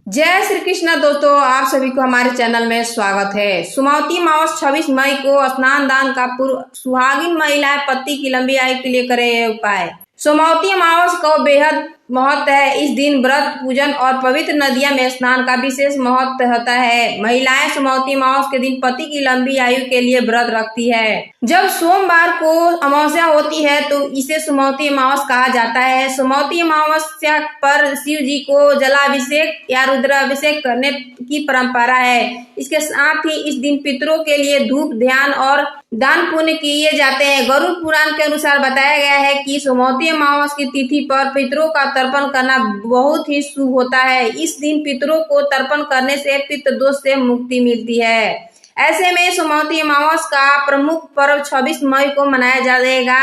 जय श्री कृष्ण दोस्तों, आप सभी को हमारे चैनल में स्वागत है। सुमवती अमावस 26 मई को स्नान दान का पूर्व सुहागिन महिलाएं पति की लंबी आयु के लिए करें यह उपाय। सुमवती अमावस को बेहद महत्व है। इस दिन व्रत पूजन और पवित्र नदियां में स्नान का विशेष महत्व होता है। महिलाएं सुमवती अमावस के दिन पति की लंबी आयु के लिए व्रत रखती है। जब सोमवार को अमावस्या होती है तो इसे सुमवती अमावस कहा जाता है। सुमवती अमावस्या पर शिव जी को जलाभिषेक या रुद्राभिषेक करने की परंपरा है। इसके साथ ही इस दिन पितरों के लिए धूप, ध्यान और दान पुण्य किए जाते हैं। गरुड़ पुराण के अनुसार बताया गया है कि सुमवती अमावस की तिथि पर पितरों का तर्पण करना बहुत ही शुभ होता है। इस दिन पितरों को तर्पण करने से पितृ दोष से मुक्ति मिलती है। ऐसे में सुमवती अमावस का प्रमुख पर्व 26 मई को मनाया जाएगा।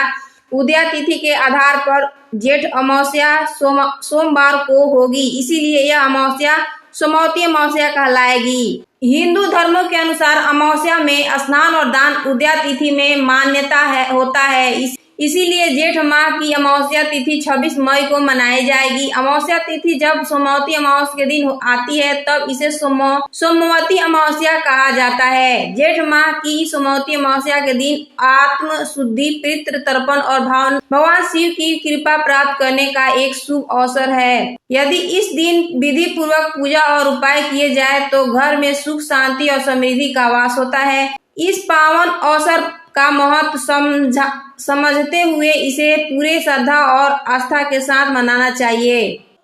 उदया तिथि के आधार पर जेठ अमावस्या सोमवार को होगी, इसीलिए यह अमावस्या सुमवती अमावस्या कहलाएगी। हिंदू धर्मों के अनुसार अमावस्या में स्नान और दान उदया तिथि में मान्यता होता है। इसीलिए जेठ माह की अमावस्या तिथि 26 मई को मनाई जाएगी। अमावस्या तिथि जब सोमवती अमावस के दिन आती है तब इसे सोमवती अमावस्या कहा जाता है। जेठ माह की सोमवती अमावस्या के दिन आत्म शुद्धि, पितृ तर्पण और भगवान शिव की कृपा प्राप्त करने का एक शुभ अवसर है। यदि इस दिन विधि पूर्वक पूजा और उपाय किए जाए तो घर में सुख, शांति और समृद्धि का वास होता है। इस पावन अवसर का महत्व समझते हुए इसे पूरे श्रद्धा और आस्था के साथ मनाना चाहिए।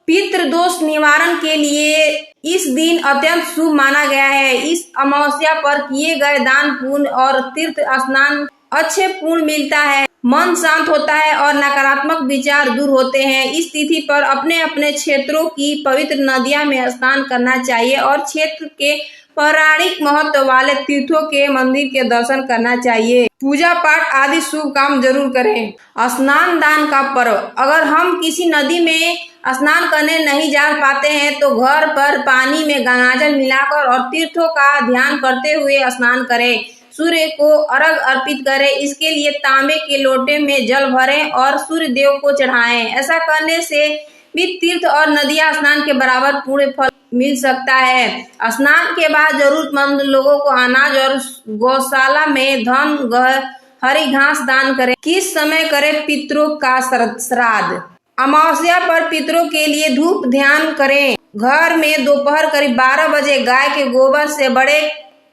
पितृ दोष निवारण के लिए इस दिन अत्यंत शुभ माना गया है। इस अमावस्या पर किए गए दान, पुण्य और तीर्थ स्नान अच्छे पुण्य मिलता है, मन शांत होता है और नकारात्मक विचार दूर होते हैं। इस तिथि पर अपने अपने क्षेत्रों की पवित्र नदियां में स्नान करना चाहिए और क्षेत्र के पौराणिक महत्व वाले तीर्थों के मंदिर के दर्शन करना चाहिए। पूजा पाठ आदि शुभ काम जरूर करें। स्नान दान का पर्व। अगर हम किसी नदी में स्नान करने नहीं जा पाते हैं तो घर पर पानी में गंगाजल मिलाकर और तीर्थों का ध्यान करते हुए स्नान करें। सूर्य को अर्घ अर्पित करें। इसके लिए तांबे के लोटे में जल भरें और सूर्य देव को चढ़ाएं। ऐसा करने से भी तीर्थ और नदियां स्नान के बराबर पूरे फल मिल सकता है। स्नान के बाद जरूरतमंद लोगों को अनाज और गौशाला में धन, हरी घास दान करें। किस समय करें पितरों का श्राद्ध? अमावस्या पर पितरों के लिए धूप ध्यान करें। घर में दोपहर करीब 12 बजे गाय के गोबर से बड़े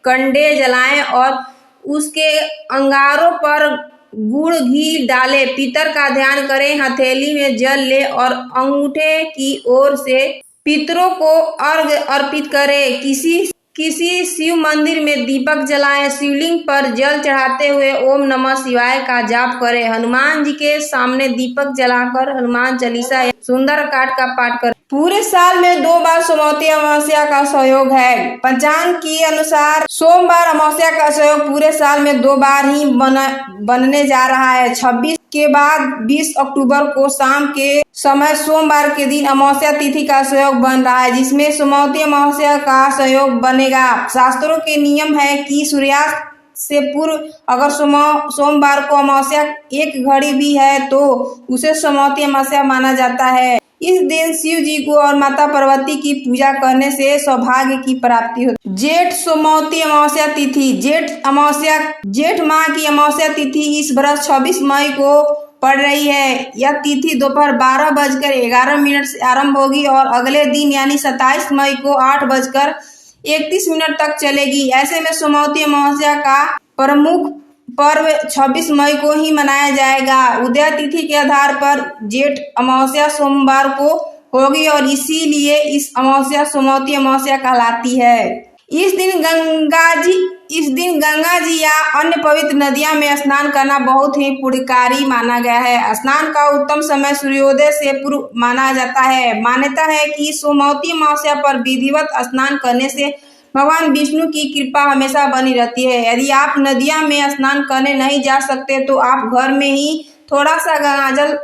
कंडे जलाएं और उसके अंगारों पर गुड़ घी डालें। पितर का ध्यान करें। हथेली में जल ले और अंगूठे की ओर से पितरों को अर्घ अर्पित करें। किसी शिव मंदिर में दीपक जलाएं। शिवलिंग पर जल चढ़ाते हुए ओम नमः शिवाय का जाप करें। हनुमान जी के सामने दीपक जलाकर हनुमान चालीसा या सुंदर कांड का पाठ करें। पूरे साल में 2 बार सोमवती अमावस्या का संयोग है। पंचांग के अनुसार सोमवार अमावस्या का संयोग पूरे साल में 2 बार ही बनने जा रहा है। 26 के बाद 20 अक्टूबर को शाम के समय सोमवार के दिन अमावस्या तिथि का संयोग बन रहा है, जिसमें सोमवती अमावस्या का संयोग बनेगा। शास्त्रों के नियम है कि सूर्यास्त से पूर्व अगर सोमवार को अमावस्या 1 घड़ी भी है तो उसे सोमवती अमावस्या माना जाता है। इस दिन शिव जी को और माता पार्वती की पूजा करने से सौभाग्य की प्राप्ति होती है। जेठ सोमवती अमावस्या तिथि। जेठ माह की अमावस्या तिथि इस वर्ष 26 मई को पड़ रही है। यह तिथि दोपहर 12:11 से आरंभ होगी और अगले दिन यानी 27 मई को 8:31 तक चलेगी। ऐसे में सोमवती अमावस्या का प्रमुख पर्व 26 मई को ही मनाया जाएगा। उदया तिथि के आधार पर जेठ अमावस्या सोमवार को होगी और इसीलिए इस अमावस्या सोमवती अमावस्या कहलाती है। इस दिन गंगा जी या अन्य पवित्र नदियां में स्नान करना बहुत ही पुण्यकारी माना गया है। स्नान का उत्तम समय सूर्योदय से पूर्व माना जाता है। मान्यता है कि सोमवती अमावस्या पर विधिवत स्नान करने से भगवान विष्णु की कृपा हमेशा बनी रहती है। यदि आप नदियां में स्नान करने नहीं जा सकते तो आप घर में ही थोड़ा सा गंगाजल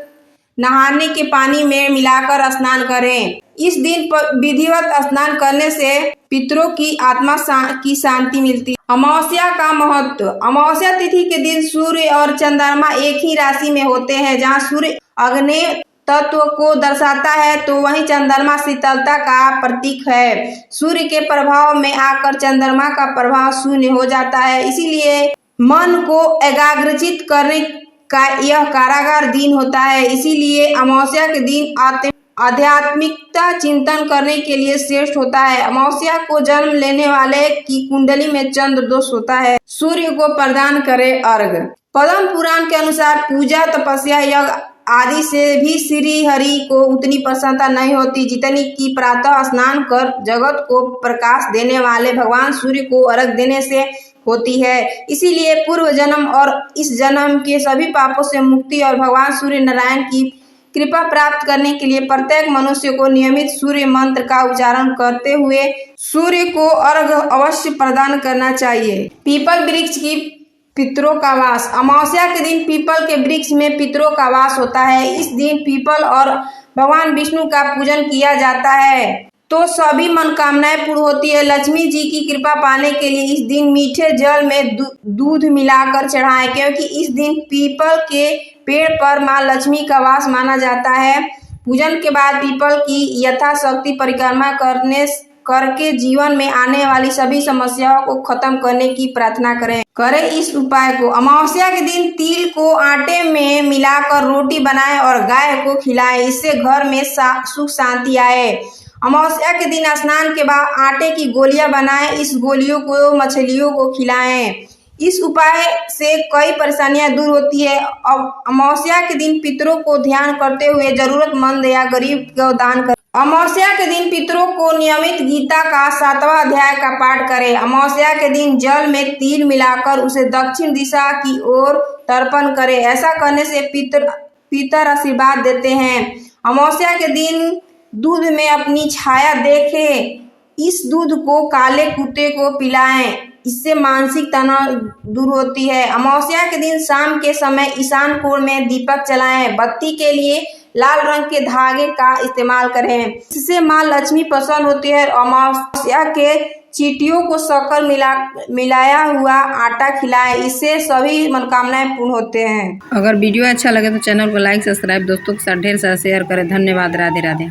नहाने के पानी में मिलाकर स्नान करें। इस दिन विधिवत स्नान करने से पितरों की आत्मा की शांति मिलती है। अमावस्या का महत्व। अमावस्या तिथि के दिन सूर्य और चंद्रमा एक ही राशि में होते हैं। जहाँ सूर्य आग्नेय तत्व को दर्शाता है तो वहीं चंद्रमा शीतलता का प्रतीक है। सूर्य के प्रभाव में आकर चंद्रमा का प्रभाव शून्य हो जाता है, इसीलिए मन को एकाग्रचित करने का यह कारागार दिन होता है। इसीलिए अमावस्या के दिन आध्यात्मिकता चिंतन करने के लिए श्रेष्ठ होता है। अमावस्या को जन्म लेने वाले की कुंडली में चंद्र दोष होता है। सूर्य को प्रदान करे अर्घ। पद्म पुराण के अनुसार पूजा, तपस्या, यज्ञ आदि से भी श्री हरि को उतनी प्रसन्नता नहीं होती जितनी कि प्रातः स्नान कर जगत को प्रकाश देने वाले भगवान सूर्य को अर्घ देने से होती है। इसीलिए पूर्व जन्म और इस जन्म के सभी पापों से मुक्ति और भगवान सूर्य नारायण की कृपा प्राप्त करने के लिए प्रत्येक मनुष्य को नियमित सूर्य मंत्र का उच्चारण करते हुए सूर्य को अर्घ अवश्य प्रदान करना चाहिए। पीपल वृक्ष की पितरों का वास। अमावस्या के दिन पीपल के वृक्ष में पितरों का वास होता है। इस दिन पीपल और भगवान विष्णु का पूजन किया जाता है तो सभी मनोकामनाएं पूर्ण होती है। लक्ष्मी जी की कृपा पाने के लिए इस दिन मीठे जल में दूध मिलाकर चढ़ाएं, क्योंकि इस दिन पीपल के पेड़ पर मां लक्ष्मी का वास माना जाता है। पूजन के बाद पीपल की यथाशक्ति परिक्रमा करके जीवन में आने वाली सभी समस्याओं को खत्म करने की प्रार्थना करें इस उपाय को। अमावस्या के दिन तिल को आटे में मिलाकर रोटी बनाएं और गाय को खिलाएं, इससे घर में सुख शांति आए। अमावस्या के दिन स्नान के बाद आटे की गोलियां बनाएं, इस गोलियों को मछलियों को खिलाएं। इस उपाय से कई परेशानियां दूर होती है। अब अमावस्या के दिन पितरों को ध्यान करते हुए जरूरतमंद या गरीब को दान करें। अमावस्या के दिन पितरों को नियमित गीता का 7वां अध्याय का पाठ करें। अमावस्या के दिन जल में तिल मिलाकर उसे दक्षिण दिशा की ओर तर्पण करें। ऐसा करने से पितर आशीर्वाद देते हैं। अमावस्या के दिन दूध में अपनी छाया देखें। इस दूध को काले कुत्ते को पिलाएं, इससे मानसिक तनाव दूर होती है। अमावस्या के दिन शाम के समय ईशान कोण में दीपक जलाएं। बत्ती के लिए लाल रंग के धागे का इस्तेमाल करें, इससे मां लक्ष्मी प्रसन्न होती है। अमावस्या के चींटियों को शक्कर मिलाया हुआ आटा खिलाएं, इससे सभी मनोकामनाएं पूर्ण होते हैं। अगर वीडियो अच्छा लगे तो चैनल को लाइक, सब्सक्राइब, दोस्तों के साथ ढेर सारा शेयर करें। धन्यवाद। राधे राधे।